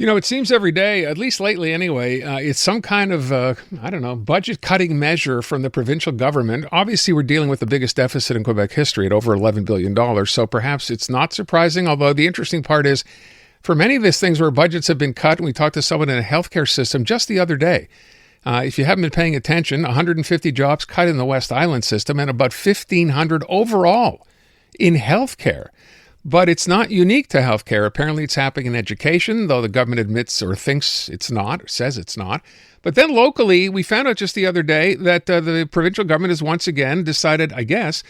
It seems every day, at least lately anyway, it's some kind of, budget cutting measure from the provincial government. Obviously, we're dealing with the biggest deficit in Quebec history at over $11 billion. So perhaps it's not surprising, although the interesting part is for many of these things where budgets have been cut, and we talked to someone in a healthcare system just the other day. If you haven't been paying attention, 150 jobs cut in the West Island system and about 1,500 overall in healthcare. But it's not unique to healthcare. Apparently it's happening in education, though the government admits or thinks it's not, or says it's not. But then locally, we found out just the other day that the provincial government has once again decided, I guess,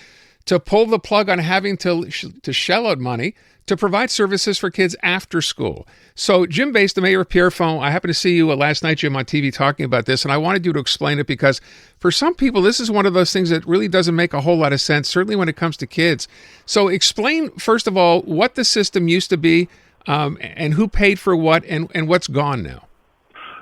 to pull the plug on having to shell out money to provide services for kids after school. So Jim Beis, the mayor of Pierrefonds, I happened to see you last night, Jim, on TV talking about this, and I wanted you to explain it because for some people, this is one of those things that really doesn't make a whole lot of sense, certainly when it comes to kids. So explain, first of all, what the system used to be and who paid for what and what's gone now.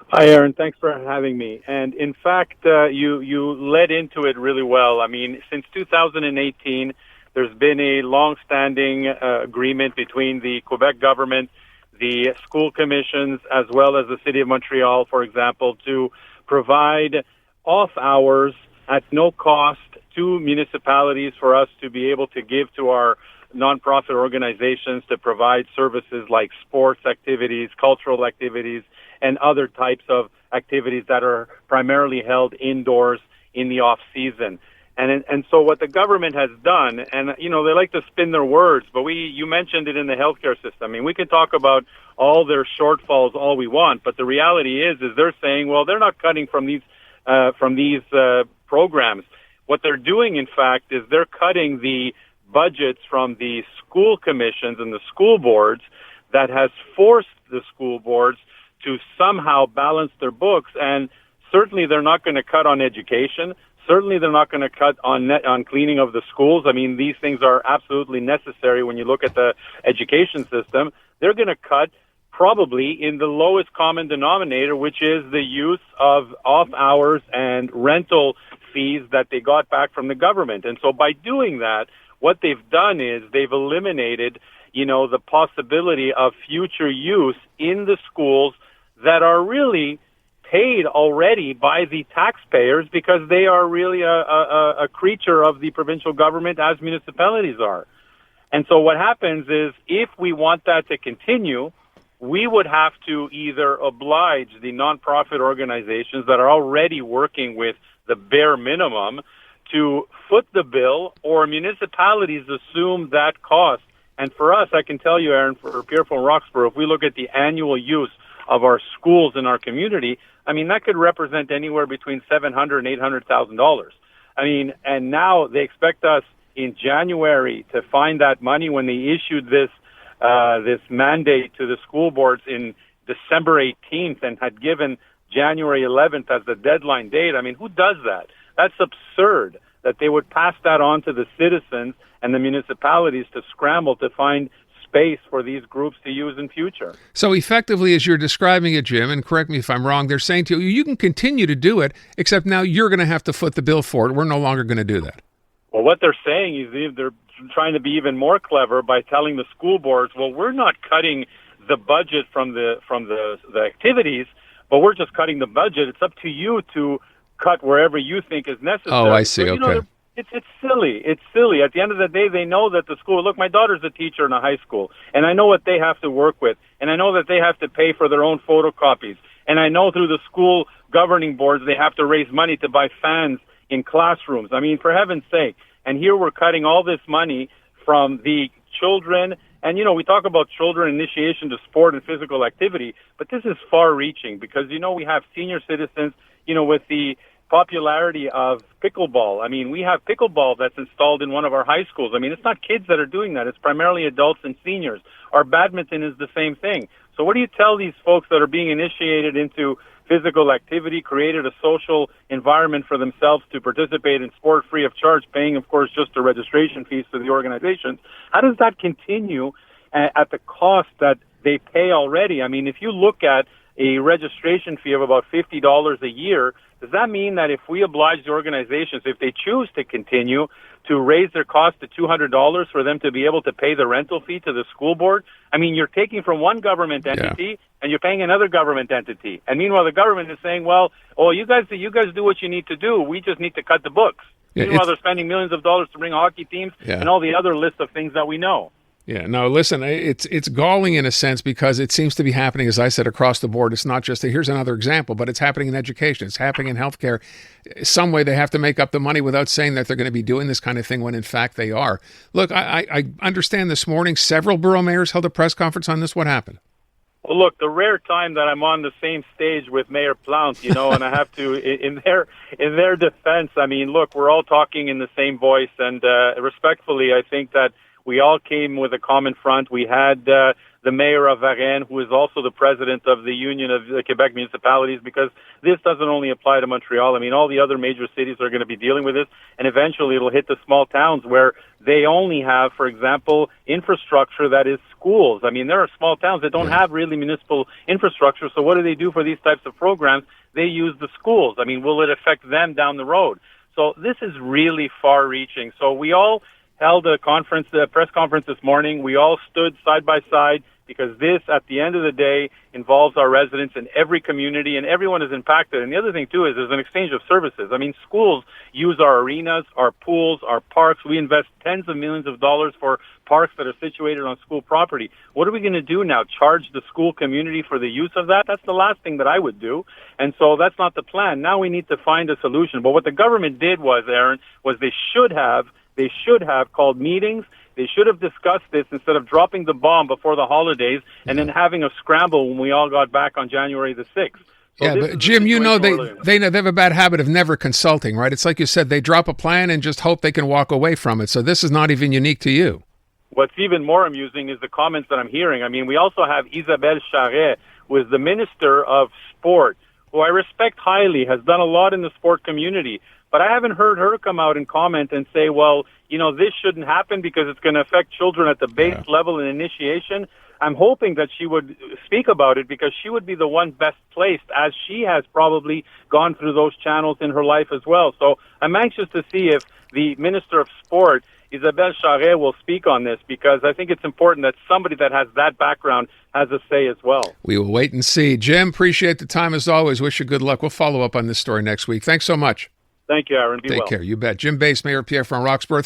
Hi, Aaron. Thanks for having me. And in fact, you led into it really well. I mean, since 2018, there's been a long-standing agreement between the Quebec government, the school commissions, as well as the City of Montreal, for example, to provide off hours at no cost to municipalities for us to be able to give to our nonprofit organizations to provide services like sports activities, cultural activities, and other types of activities that are primarily held indoors in the off-season. And so what the government has done, and, they like to spin their words, but you mentioned it in the healthcare system. I mean, we can talk about all their shortfalls all we want, but the reality is they're saying, well, they're not cutting from these programs. What they're doing, in fact, is they're cutting the budgets from the school commissions and the school boards that has forced the school boards to somehow balance their books. And certainly they're not going to cut on education. Certainly they're not going to cut on cleaning of the schools. I mean, these things are absolutely necessary when you look at the education system. They're going to cut probably in the lowest common denominator, which is the use of off hours and rental fees that they got back from the government. And so by doing that, what they've done is they've eliminated, the possibility of future use in the schools that are really paid already by the taxpayers because they are really a creature of the provincial government as municipalities are. And so what happens is if we want that to continue, we would have to either oblige the nonprofit organizations that are already working with the bare minimum to foot the bill, or municipalities assume that cost. And for us, I can tell you, Aaron, for Pierrefonds-Roxboro, if we look at the annual use of our schools in our community, I mean, that could represent anywhere between $700,000 and $800,000. I mean, and now they expect us in January to find that money when they issued this mandate to the school boards in December 18th and had given January 11th as the deadline date. I mean, who does that? That's absurd that they would pass that on to the citizens and the municipalities to scramble to find space for these groups to use in future. So effectively, as you're describing it, Jim, and correct me if I'm wrong, they're saying to you, you can continue to do it, except now you're going to have to foot the bill for it. We're no longer going to do that. Well, what they're saying is they're trying to be even more clever by telling the school boards, well, we're not cutting the budget from the activities, but we're just cutting the budget. It's up to you to cut wherever you think is necessary. Oh, I see. So, okay. It's silly. It's silly. At the end of the day, they know that the school, look, my daughter's a teacher in a high school, and I know what they have to work with, and I know that they have to pay for their own photocopies, and I know through the school governing boards they have to raise money to buy fans in classrooms. I mean, for heaven's sake. And here we're cutting all this money from the children. And, we talk about children initiation to sport and physical activity, but this is far-reaching because, we have senior citizens, with the popularity of pickleball. I mean, we have pickleball that's installed in one of our high schools. I mean, it's not kids that are doing that. It's primarily adults and seniors. Our badminton is the same thing. So what do you tell these folks that are being initiated into physical activity, created a social environment for themselves to participate in sport free of charge, paying, of course, just the registration fees to the organizations? How does that continue at the cost that they pay already? I mean, if you look at a registration fee of about $50 a year, does that mean that if we oblige the organizations, if they choose to continue to raise their cost to $200 for them to be able to pay the rental fee to the school board. I mean, you're taking from one government entity and you're paying another government entity. And meanwhile, the government is saying, well, you guys do what you need to do. We just need to cut the books. Meanwhile, they're spending millions of dollars to bring hockey teams and all the other list of things that we know. Yeah, no, listen, it's galling in a sense because it seems to be happening, as I said, across the board. It's not just here's another example, but it's happening in education. It's happening in healthcare. Some way they have to make up the money without saying that they're going to be doing this kind of thing when in fact they are. Look, I understand this morning several borough mayors held a press conference on this. What happened? Well, look, the rare time that I'm on the same stage with Mayor Plount, and I have to, in their defense, I mean, look, we're all talking in the same voice, and respectfully, I think that we all came with a common front. We had the mayor of Varennes, who is also the president of the Union of the Quebec Municipalities, because this doesn't only apply to Montreal. I mean, all the other major cities are going to be dealing with this, and eventually it'll hit the small towns where they only have, for example, infrastructure that is schools. I mean, there are small towns that don't have really municipal infrastructure, so what do they do for these types of programs? They use the schools. I mean, will it affect them down the road? So this is really far-reaching. So we all held a press conference this morning. We all stood side by side because this, at the end of the day, involves our residents in every community, and everyone is impacted. And the other thing, too, is there's an exchange of services. I mean, schools use our arenas, our pools, our parks. We invest tens of millions of dollars for parks that are situated on school property. What are we going to do now? Charge the school community for the use of that? That's the last thing that I would do. And so that's not the plan. Now we need to find a solution. But what the government did was, Aaron, was they should have called meetings. They should have discussed this instead of dropping the bomb before the holidays and then having a scramble when we all got back on January the 6th. So but Jim, they have a bad habit of never consulting, right? It's like you said, they drop a plan and just hope they can walk away from it. So this is not even unique to you. What's even more amusing is the comments that I'm hearing. I mean, we also have Isabelle Charret, who is the Minister of Sport, who I respect highly, has done a lot in the sport community. But I haven't heard her come out and comment and say, well, this shouldn't happen because it's going to affect children at the base level in initiation. I'm hoping that she would speak about it because she would be the one best placed, as she has probably gone through those channels in her life as well. So I'm anxious to see if the Minister of Sport, Isabelle Charret, will speak on this, because I think it's important that somebody that has that background has a say as well. We will wait and see. Jim, appreciate the time as always. Wish you good luck. We'll follow up on this story next week. Thanks so much. Thank you, Aaron. Be well. Take care. You bet. Jim Beis, Mayor of Pierrefonds-Roxboro.